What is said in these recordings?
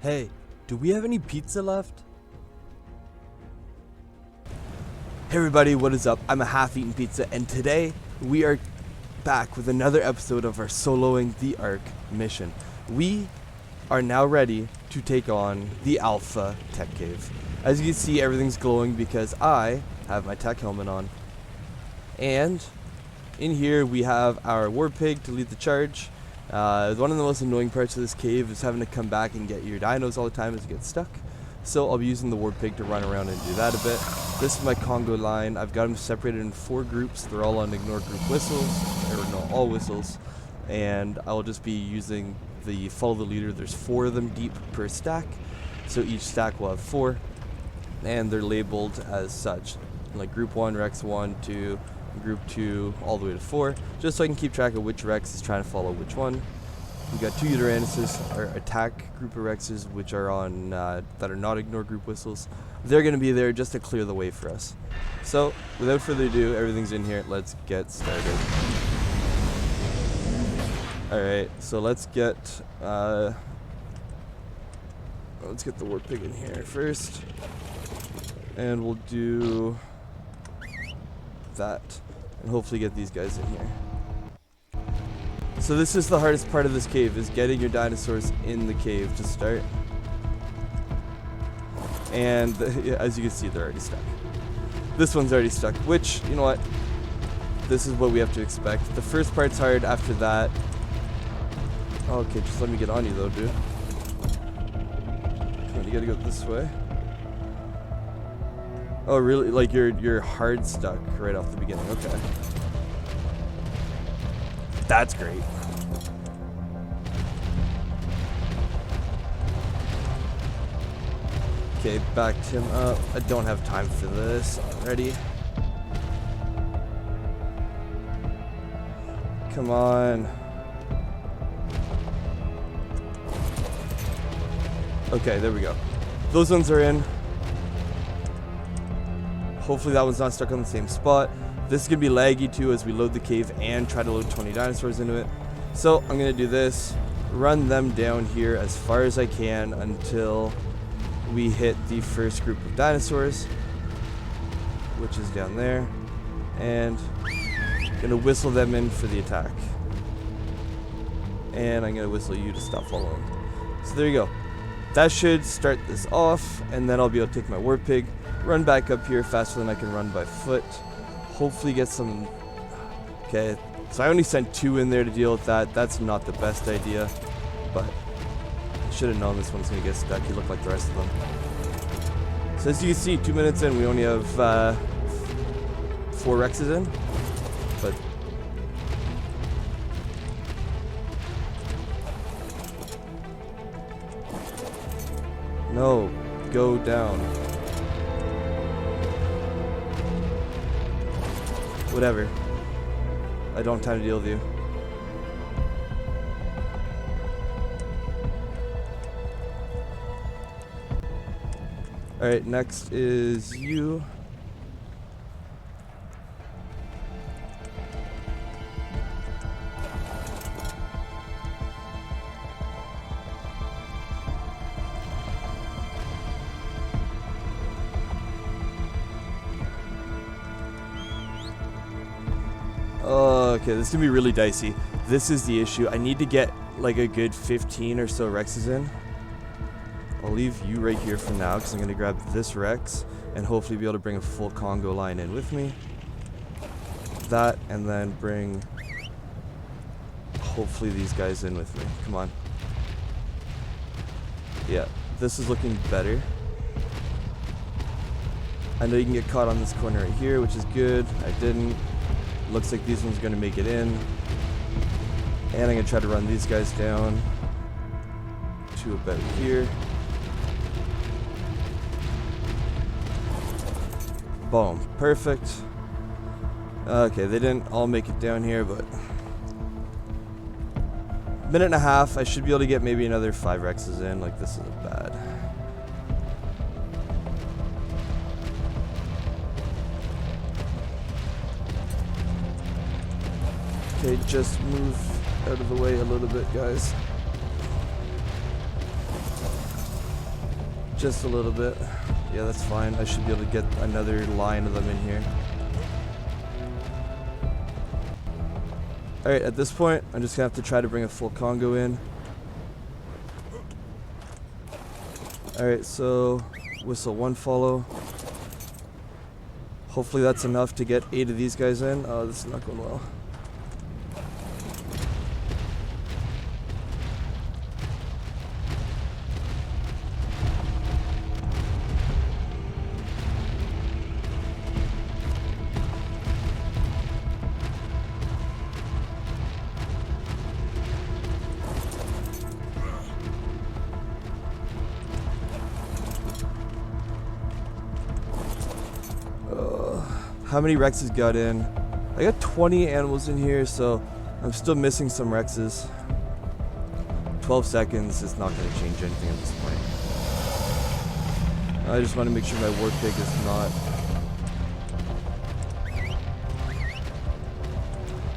Hey, do we have any pizza left? Hey everybody, what is up? I'm a half-eaten pizza, and today we are back with another episode of our Soloing the Ark mission. We are now ready to take on the Alpha Tech Cave. As you can see, everything's glowing because I have my tech helmet on. And in here we have our war pig to lead the charge. One of the most annoying parts of this cave is having to come back and get your dinos all the time as you get stuck. So I'll be using the war pig to run around and do that a bit. This is my Congo line. I've got them separated in 4 groups. They're all on ignore group whistles, or no, all whistles. And I'll just be using the follow the leader. There's 4 of them deep per stack. So each stack will have 4. And they're labeled as such. Like group 1, Rex 1, 2, group 2, all the way to 4. Just so I can keep track of which Rex is trying to follow which one. We've got 2 Uteranus, our attack group of Rexes, which are on, that are not ignore group whistles. They're going to be there just to clear the way for us. So, without further ado, everything's in here. Let's get started. Alright, so let's get the war pig in here first. And we'll do that. And hopefully get these guys in here. So this is the hardest part of this cave, is getting your dinosaurs in the cave to start. And as you can see, they're already stuck. This one's already stuck, which, you know what? This is what we have to expect. The first part's hard. After that... Okay, just let me get on you though, dude. Come on, you gotta go this way. Oh, really? Like you're hard stuck right off the beginning. Okay. That's great. Okay, backed him up. I don't have time for this already. Come on. Okay, there we go. Those ones are in. Hopefully that one's not stuck on the same spot. This is going to be laggy too as we load the cave and try to load 20 dinosaurs into it. So I'm going to do this, run them down here as far as I can until we hit the first group of dinosaurs, which is down there, and going to whistle them in for the attack. And I'm going to whistle you to stop following. So there you go. That should start this off, and then I'll be able to take my war pig, run back up here faster than I can run by foot. Hopefully get some... Okay, so I only sent 2 in there to deal with that. That's not the best idea, but I should have known this one's going to get stuck. He looked like the rest of them. So as you can see, 2 minutes in, we only have 4 Rexes in, but... No, go down. Whatever. I don't have time to deal with you. Alright, next is you. Okay, this is gonna be really dicey. This is the issue. I need to get like a good 15 or so Rexes in. I'll leave you right here for now because I'm gonna grab this Rex and hopefully be able to bring a full Congo line in with me. That, and then bring hopefully these guys in with me. Come on. Yeah, this is looking better. I know you can get caught on this corner right here, which is good. I didn't. Looks like these ones are going to make it in. And I'm going to try to run these guys down to about here. Boom. Perfect. Okay, they didn't all make it down here, but... Minute and a half. I should be able to get maybe another 5 Rexes in. Like, this isn't bad. Okay, just move out of the way a little bit, guys. Just a little bit. Yeah, that's fine. I should be able to get another line of them in here. Alright, at this point, I'm just gonna have to try to bring a full Congo in. Alright, so whistle 1 follow. Hopefully that's enough to get 8 of these guys in. Oh, this is not going well. How many Rexes got in? I got 20 animals in here, so I'm still missing some Rexes. 12 seconds is not going to change anything at this point. I just want to make sure my war pig is not...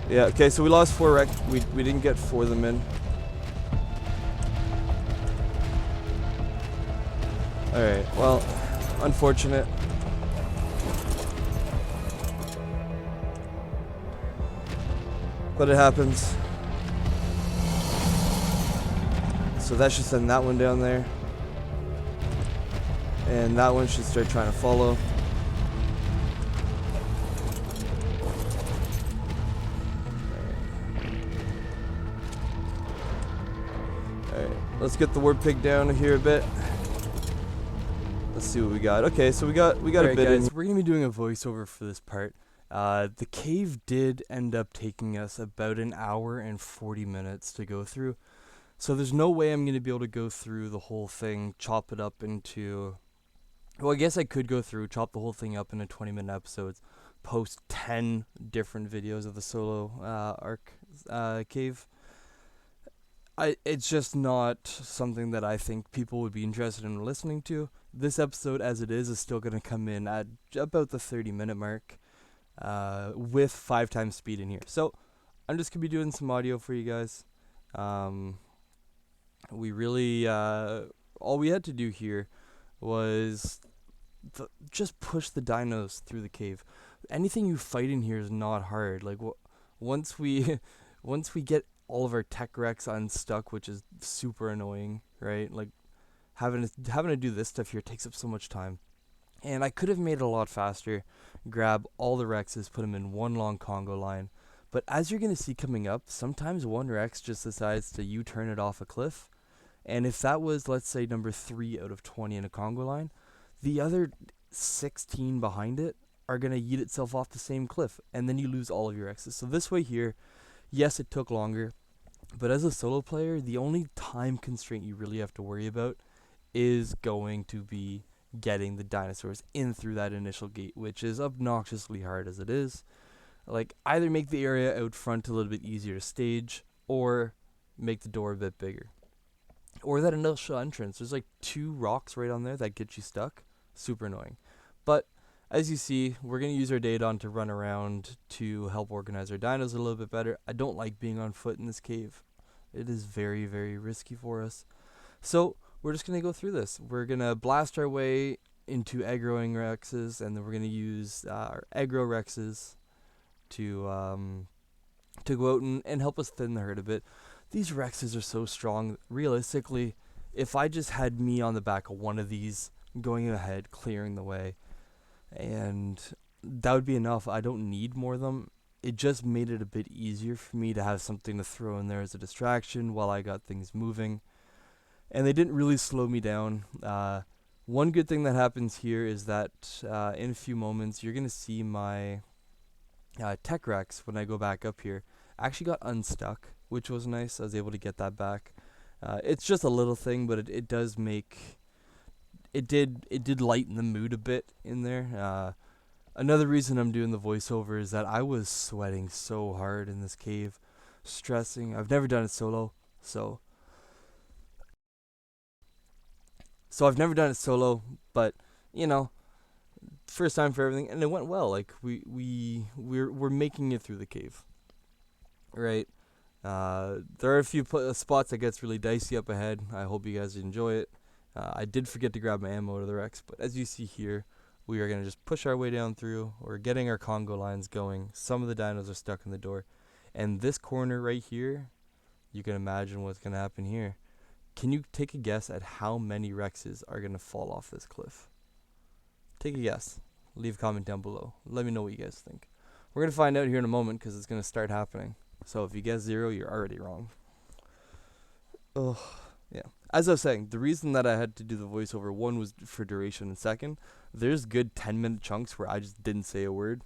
Yeah, okay, so we lost 4 Rex. We didn't get 4 of them in. Alright, well, unfortunate. But it happens. So that should send that one down there. And that one should start trying to follow. Alright, let's get the word pig down here a bit. Let's see what we got. Okay, so we got a bit in. We're gonna be doing a voiceover for this part. The cave did end up taking us about an hour and 40 minutes to go through. So there's no way I'm going to be able to go through the whole thing, chop it up into... Well, I guess I could go through, chop the whole thing up into 20-minute episodes, post 10 different videos of the solo arc cave. It's just not something that I think people would be interested in listening to. This episode, as it is still going to come in at about the 30-minute mark. With 5 times speed in here. So I'm just gonna be doing some audio for you guys. We really all we had to do here was just push the dinos through the cave. Anything you fight in here is not hard. Like once we get all of our tech wrecks unstuck, which is super annoying, right? Like having to do this stuff here takes up so much time. And I could have made it a lot faster, grab all the Rexes, put them in one long Congo line. But as you're going to see coming up, sometimes one Rex just decides to U-turn it off a cliff. And if that was, let's say, number 3 out of 20 in a Congo line, the other 16 behind it are going to yeet itself off the same cliff. And then you lose all of your Rexes. So this way here, yes, it took longer. But as a solo player, the only time constraint you really have to worry about is going to be getting the dinosaurs in through that initial gate, which is obnoxiously hard as it is. Like, either make the area out front a little bit easier to stage, or make the door a bit bigger. Or that initial entrance, there's like 2 rocks right on there that get you stuck. Super annoying. But as you see, we're going to use our Daedon to run around to help organize our dinos a little bit better. I don't like being on foot in this cave. It is very, very risky for us. So we're just going to go through this. We're going to blast our way into aggroing Rexes, and then we're going to use our aggro Rexes to go out and help us thin the herd a bit. These Rexes are so strong. Realistically, if I just had me on the back of one of these going ahead, clearing the way, and that would be enough. I don't need more of them. It just made it a bit easier for me to have something to throw in there as a distraction while I got things moving. And they didn't really slow me down. One good thing that happens here is that in a few moments you're going to see my tech Rex, when I go back up here, actually got unstuck, which was nice. I was able to get that back. It's just a little thing, but it does make... It did lighten the mood a bit in there. Another reason I'm doing the voiceover is that I was sweating so hard in this cave, stressing. I've never done it solo, so I've never done it solo, but you know, first time for everything, and it went well. Like we're making it through the cave, right? There are a few spots that gets really dicey up ahead. I hope you guys enjoy it. I did forget to grab my ammo to the Rex, but as you see here, we are going to just push our way down through. We're getting our Congo lines going. Some of the dinos are stuck in the door. And this corner right here, you can imagine what's going to happen here. Can you take a guess at how many Rexes are going to fall off this cliff? Take a guess. Leave a comment down below. Let me know what you guys think. We're going to find out here in a moment because it's going to start happening. So if you guess 0, you're already wrong. Oh, yeah. As I was saying, the reason that I had to do the voiceover, one was for duration, and second, there's good 10-minute chunks where I just didn't say a word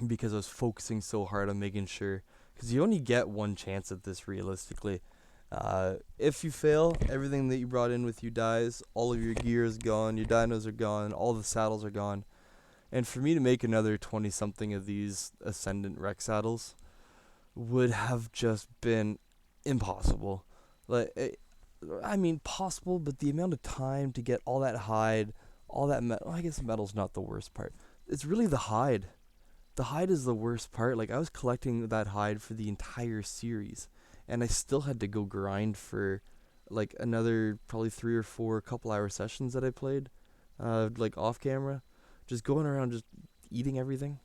because I was focusing so hard on making sure, because you only get one chance at this realistically. If you fail, everything that you brought in with you dies, all of your gear is gone, your dinos are gone, all the saddles are gone, and for me to make another 20-something of these Ascendant Rex saddles would have just been impossible. I mean, possible, but the amount of time to get all that hide, all that metal, I guess metal's not the worst part. It's really the hide. The hide is the worst part. Like, I was collecting that hide for the entire series, and I still had to go grind for, like, another probably 3 or 4 couple-hour sessions that I played, like, off-camera. Just going around just eating everything,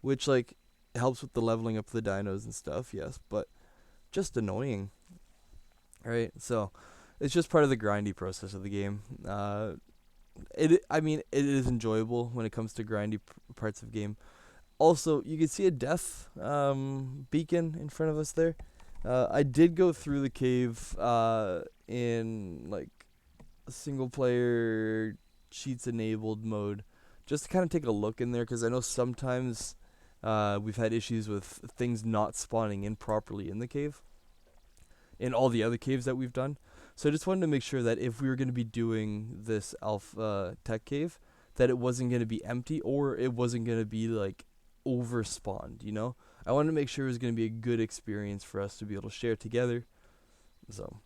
which, like, helps with the leveling up the dinos and stuff, yes, but just annoying. Right, so it's just part of the grindy process of the game. It is enjoyable when it comes to grindy parts of the game. Also, you can see a death beacon in front of us there. I did go through the cave in like single player cheats enabled mode, just to kind of take a look in there, because I know sometimes we've had issues with things not spawning in properly in the cave, in all the other caves that we've done. So I just wanted to make sure that if we were going to be doing this alpha tech cave, that it wasn't going to be empty, or it wasn't going to be like over spawned, you know? I wanted to make sure it was going to be a good experience for us to be able to share together. So,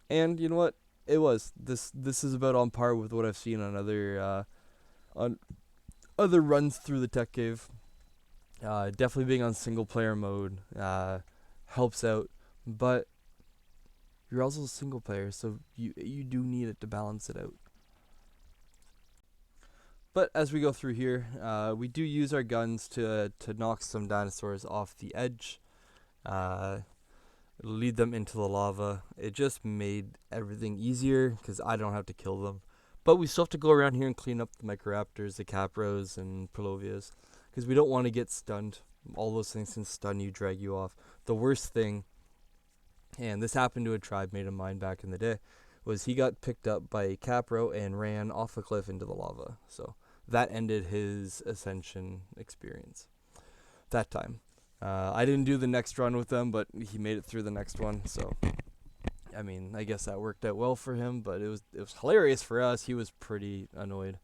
and you know what? It was. This is about on par with what I've seen on other runs through the tech cave. Definitely being on single player mode helps out, but you're also a single player, so you do need it to balance it out. But as we go through here, we do use our guns to knock some dinosaurs off the edge, lead them into the lava. It just made everything easier because I don't have to kill them. But we still have to go around here and clean up the Microraptors, the Capros, and Pelovias, because we don't want to get stunned. All those things can stun you, drag you off. The worst thing, and this happened to a tribe mate of mine back in the day, was he got picked up by a Capro and ran off a cliff into the lava. So that ended his Ascension experience that time. I didn't do the next run with them, but he made it through the next one. So, I mean, I guess that worked out well for him, but it was hilarious for us. He was pretty annoyed.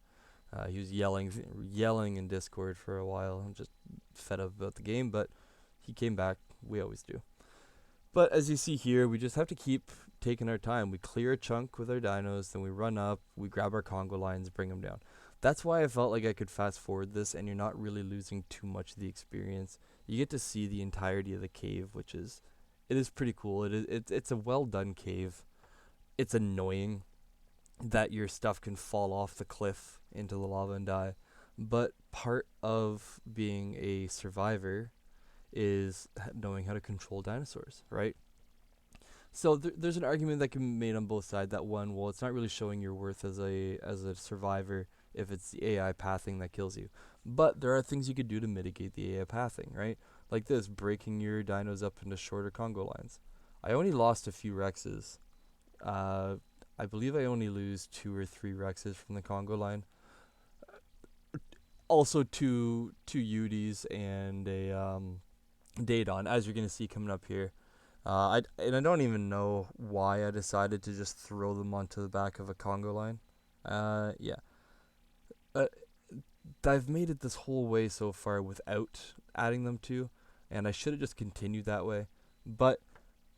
He was yelling in Discord for a while. I'm just fed up about the game, but he came back. We always do. But as you see here, we just have to keep taking our time. We clear a chunk with our dinos, then we run up, we grab our Congo lines, bring them down. That's why I felt like I could fast forward this, and you're not really losing too much of the experience. You get to see the entirety of the cave, which is, it is pretty cool. It's a well done cave. It's annoying that your stuff can fall off the cliff into the lava and die, but part of being a survivor is knowing how to control dinosaurs, right? So there's an argument that can be made on both sides. That one, well, it's not really showing your worth as a survivor if it's the AI pathing that kills you. But there are things you could do to mitigate the AI pathing, right? Like this, breaking your dinos up into shorter Congo lines. I only lost a few Rexes. I believe I only lose 2 or 3 Rexes from the Congo line. Also two Udis and a Daedon, as you're going to see coming up here. I don't even know why I decided to just throw them onto the back of a Congo line. Yeah. I've made it this whole way so far without adding them to, and I should have just continued that way. But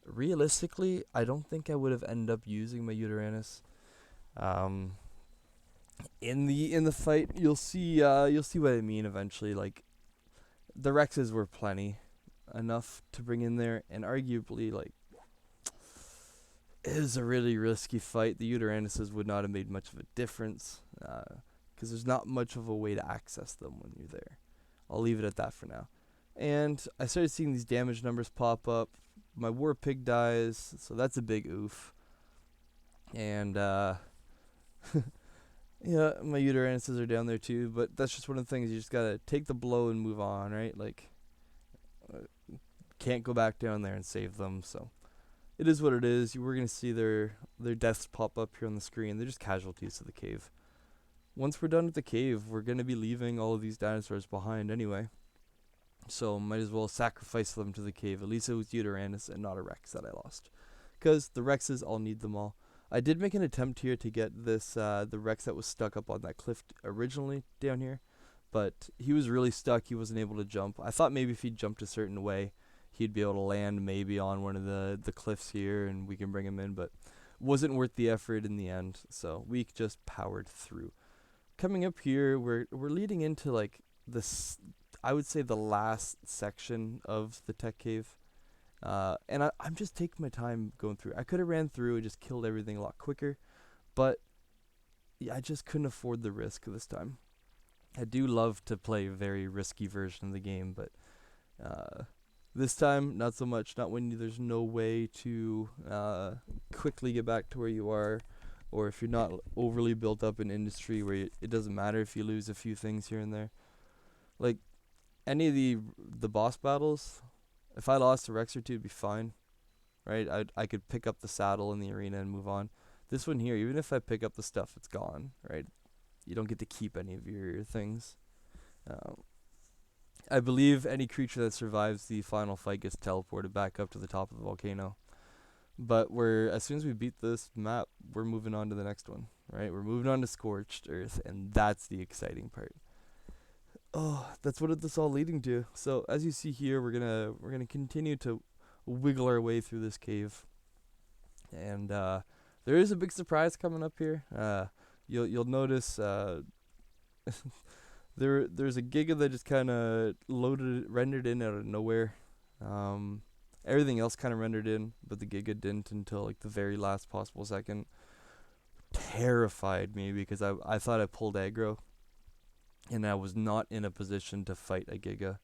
realistically, I don't think I would have ended up using my Uteranus. In the fight, you'll see what I mean eventually. Like, the Rexes were plenty enough to bring in there, and arguably, like, It was a really risky fight. The Uteranuses would not have made much of a difference because there's not much of a way to access them when you're there. I'll leave it at that for now. And I started seeing these damage numbers pop up. My War Pig dies, so that's a big oof. And yeah, my Uteranuses are down there too, but that's just one of the things. You just gotta take the blow and move on, right? Like, can't go back down there and save them, so it is what it is. We're gonna see their deaths pop up here on the screen. They're just casualties to the cave. Once we're done with the cave, we're gonna be leaving all of these dinosaurs behind anyway. So might as well sacrifice them to the cave. At least it was Uteranus and not a Rex that I lost, because the Rexes, I'll need them all. I did make an attempt here to get this the Rex that was stuck up on that cliff originally down here, but he was really stuck. He wasn't able to jump. I thought maybe if he jumped a certain way, he'd be able to land maybe on one of the cliffs here and we can bring him in, but wasn't worth the effort in the end, so we just powered through. Coming up here, we're leading into like this, I would say the last section of the tech cave. And I'm just taking my time going through. I could have ran through and just killed everything a lot quicker, but yeah, I just couldn't afford the risk this time. I do love to play a very risky version of the game, but this time, not so much. Not when there's no way to quickly get back to where you are, or if you're not overly built up in industry where it doesn't matter if you lose a few things here and there. Like, any of the boss battles, if I lost a Rex or two, it'd be fine, right? I could pick up the saddle in the arena and move on. This one here, even if I pick up the stuff, it's gone, right? You don't get to keep any of your things. I believe any creature that survives the final fight gets teleported back up to the top of the volcano. But as soon as we beat this map, we're moving on to the next one, right? We're moving on to Scorched Earth, and that's the exciting part. Oh, that's what it's all leading to. So as you see here, we're gonna continue to wiggle our way through this cave, and there is a big surprise coming up here. You'll notice there's a Giga that just kind of rendered in out of nowhere. Everything else kind of rendered in, but the Giga didn't until like the very last possible second. Terrified me because I thought I pulled aggro, and I was not in a position to fight a Giga.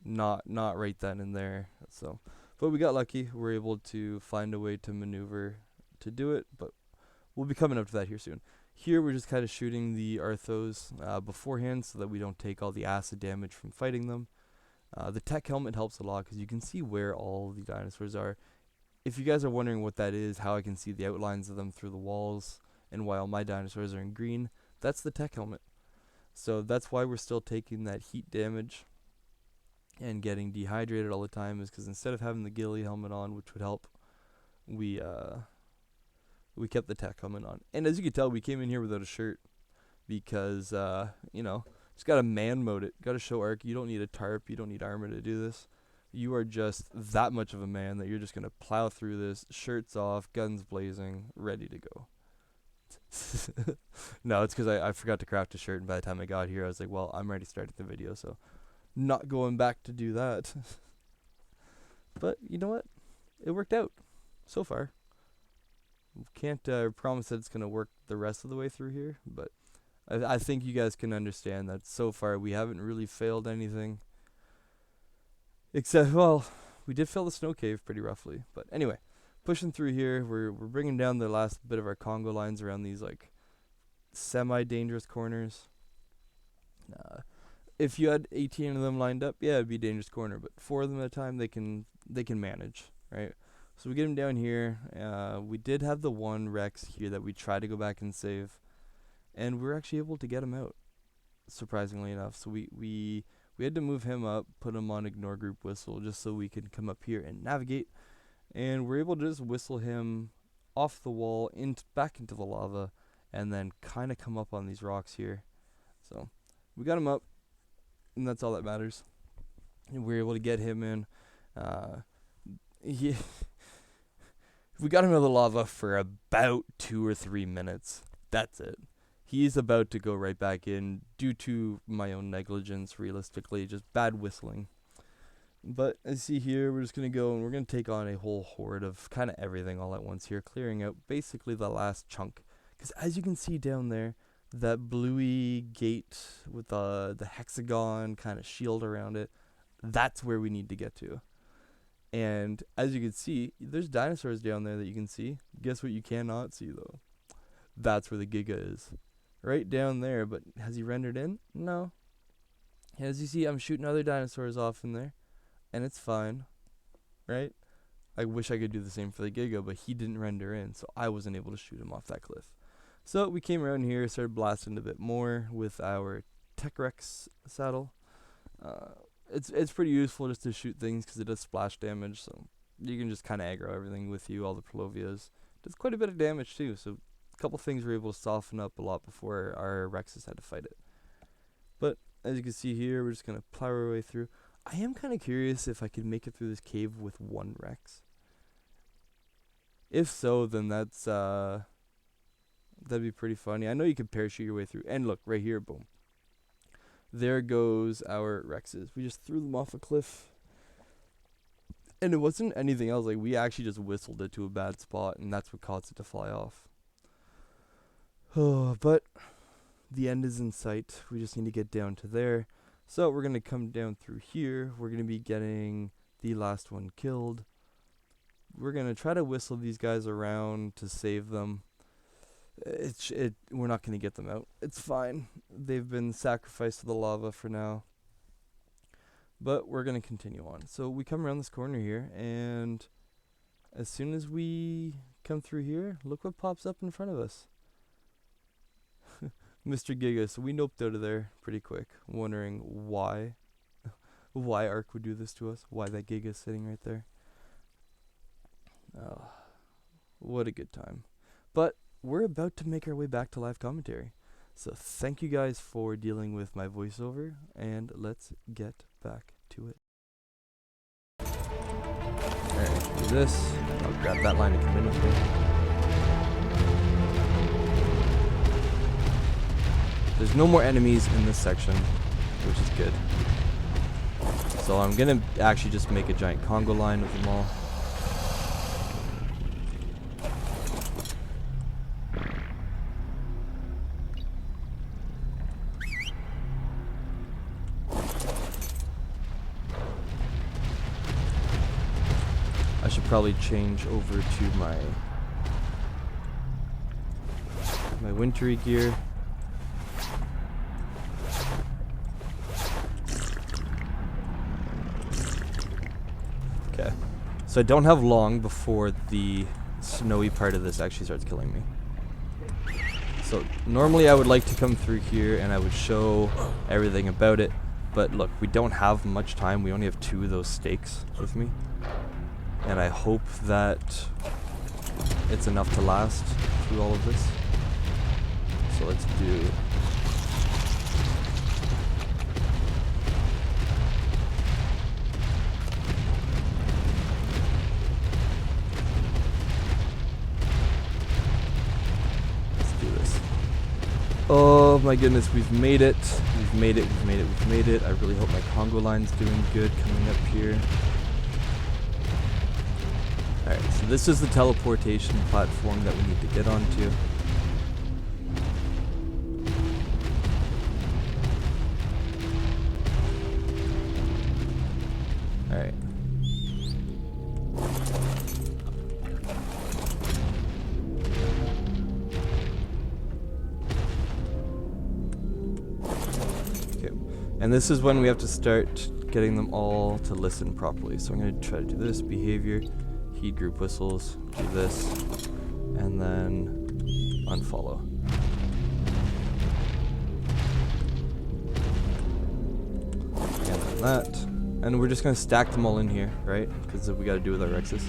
Not right then and there. So, but we got lucky. We're able to find a way to maneuver to do it, but we'll be coming up to that here soon. Here we're just kind of shooting the Arthos beforehand so that we don't take all the acid damage from fighting them. The tech helmet helps a lot because you can see where all the dinosaurs are. If you guys are wondering what that is, how I can see the outlines of them through the walls, and why all my dinosaurs are in green, that's the tech helmet. So that's why we're still taking that heat damage and getting dehydrated all the time, is because instead of having the ghillie helmet on, which would help, we kept the tech helmet on. And as you can tell, we came in here without a shirt because, just gotta man mode it. Gotta show Ark, you don't need a tarp, you don't need armor to do this. You are just that much of a man that you're just gonna plow through this, shirts off, guns blazing, ready to go. No, it's because I forgot to craft a shirt, and by the time I got here, I was like, well, I'm ready to start the video, so not going back to do that. But you know what? It worked out so far. Can't promise that it's going to work the rest of the way through here, but I think you guys can understand that so far we haven't really failed anything. Except, well, we did fail the snow cave pretty roughly. But anyway, pushing through here, we're bringing down the last bit of our Congo lines around these like semi-dangerous corners. If you had 18 of them lined up, yeah, it'd be a dangerous corner. But 4 of them at a time, they can manage, right? So we get them down here. We did have the one Rex here that we tried to go back and save, and we were actually able to get him out, surprisingly enough. So we had to move him up, put him on ignore group whistle, just so we could come up here and navigate. And we're able to just whistle him off the wall back into the lava, and then kind of come up on these rocks here. So we got him up, and that's all that matters. And we were able to get him in. We got him out of the lava for about 2 or 3 minutes. That's it. He's about to go right back in due to my own negligence, realistically, just bad whistling. But as you see here, we're just going to go and we're going to take on a whole horde of kind of everything all at once here, clearing out basically the last chunk. Because as you can see down there, that bluey gate with the hexagon kind of shield around it, that's where we need to get to. And as you can see, there's dinosaurs down there that you can see. Guess what you cannot see, though? That's where the Giga is. Right down there, but has he rendered in? No. As you see, I'm shooting other dinosaurs off in there, and it's fine, right? I wish I could do the same for the Giga, but he didn't render in, so I wasn't able to shoot him off that cliff. So we came around here, started blasting a bit more with our Tech Rex saddle. It's pretty useful just to shoot things because it does splash damage, so you can just kind of aggro everything with you, all the Pelovias. Does quite a bit of damage too, so a couple things were able to soften up a lot before our Rexes had to fight it. But as you can see here, we're just going to plow our way through. I am kind of curious if I could make it through this cave with one Rex. If so, then that'd be pretty funny. I know you could parachute your way through. And look, right here, boom. There goes our Rexes. We just threw them off a cliff. And it wasn't anything else. Like, we actually just whistled it to a bad spot, and that's what caused it to fly off. But the end is in sight. We just need to get down to there. So we're going to come down through here. We're going to be getting the last one killed. We're going to try to whistle these guys around to save them. We're not going to get them out. It's fine. They've been sacrificed to the lava for now. But we're going to continue on. So we come around this corner here, and as soon as we come through here, look what pops up in front of us. Mr. Giga. So we noped out of there pretty quick, wondering why Ark would do this to us, why that Giga is sitting right there. Oh, what a good time. But we're about to make our way back to live commentary. So thank you guys for dealing with my voiceover, and let's get back to it. Alright, do this. I'll grab that line of community. There's no more enemies in this section, which is good. So I'm gonna actually just make a giant Congo line with them all. I should probably change over to my wintry gear. Okay, so I don't have long before the snowy part of this actually starts killing me. So normally I would like to come through here and I would show everything about it, but look, we don't have much time. We only have 2 of those stakes with me. And I hope that it's enough to last through all of this. So let's do... Let's do this. Oh my goodness, we've made it. We've made it, we've made it, we've made it. I really hope my Congo line's doing good coming up here. Alright, so this is the teleportation platform that we need to get onto. Alright. Okay, and this is when we have to start getting them all to listen properly. So I'm going to try to do this, behavior. Heat group whistles, do this, and then unfollow. And then that. And we're just going to stack them all in here, right? Because we got to do with our Rexes.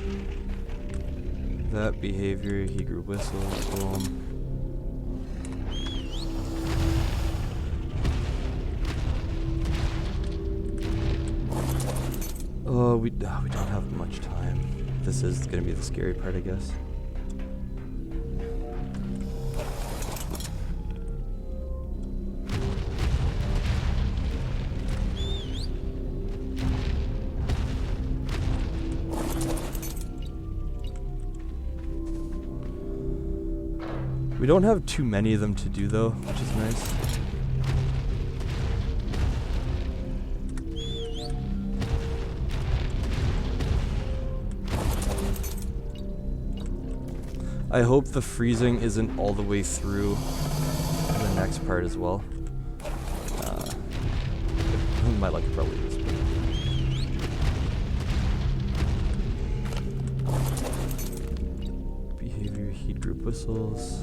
That, behavior, heat group whistles, boom. Oh, we don't have much time. This is going to be the scary part, I guess. don't have too many of them to do though, which is nice. I hope the freezing isn't all the way through the next part as well. My luck probably is. Behavior, heat group whistles.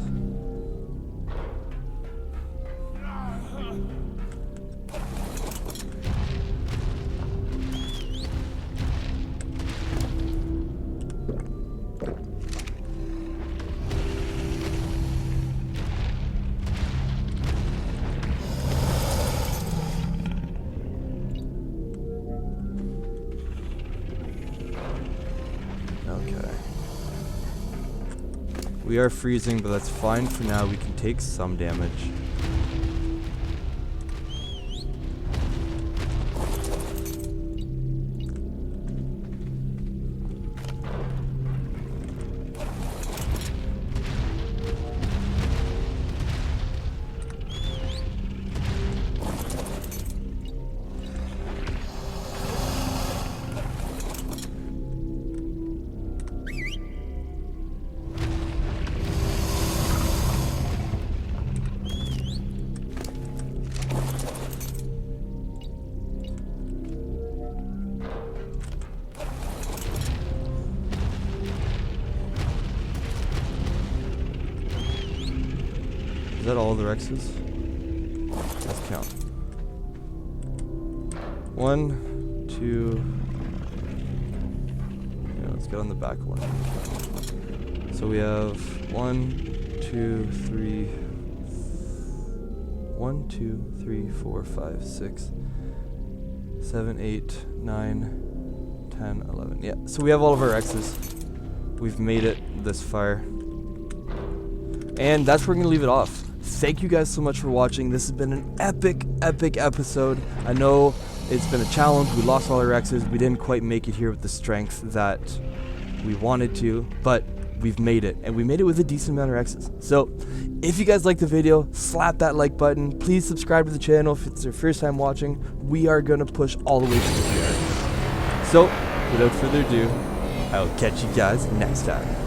Okay. We are freezing, but that's fine for now. We can take some damage. Is that all the Rexes? Let's count. 1, 2. Yeah, let's get on the back one. So we have 1, 2, 3. 1, 2, 3, 4, 5, 6, 7, 8, 9, 10, 11. Yeah, so we have all of our X's. We've made it this far. And that's where we're going to leave it off. Thank you guys so much for watching. This has been an epic episode. I know it's been a challenge. We lost all our X's. We didn't quite make it here with the strength that we wanted to, but we've made it, and we made it with a decent amount of X's. So if you guys liked the video, slap that like button. Please subscribe to the channel if it's your first time watching. We are going to push all the way to the end. So without further ado, I'll catch you guys next time.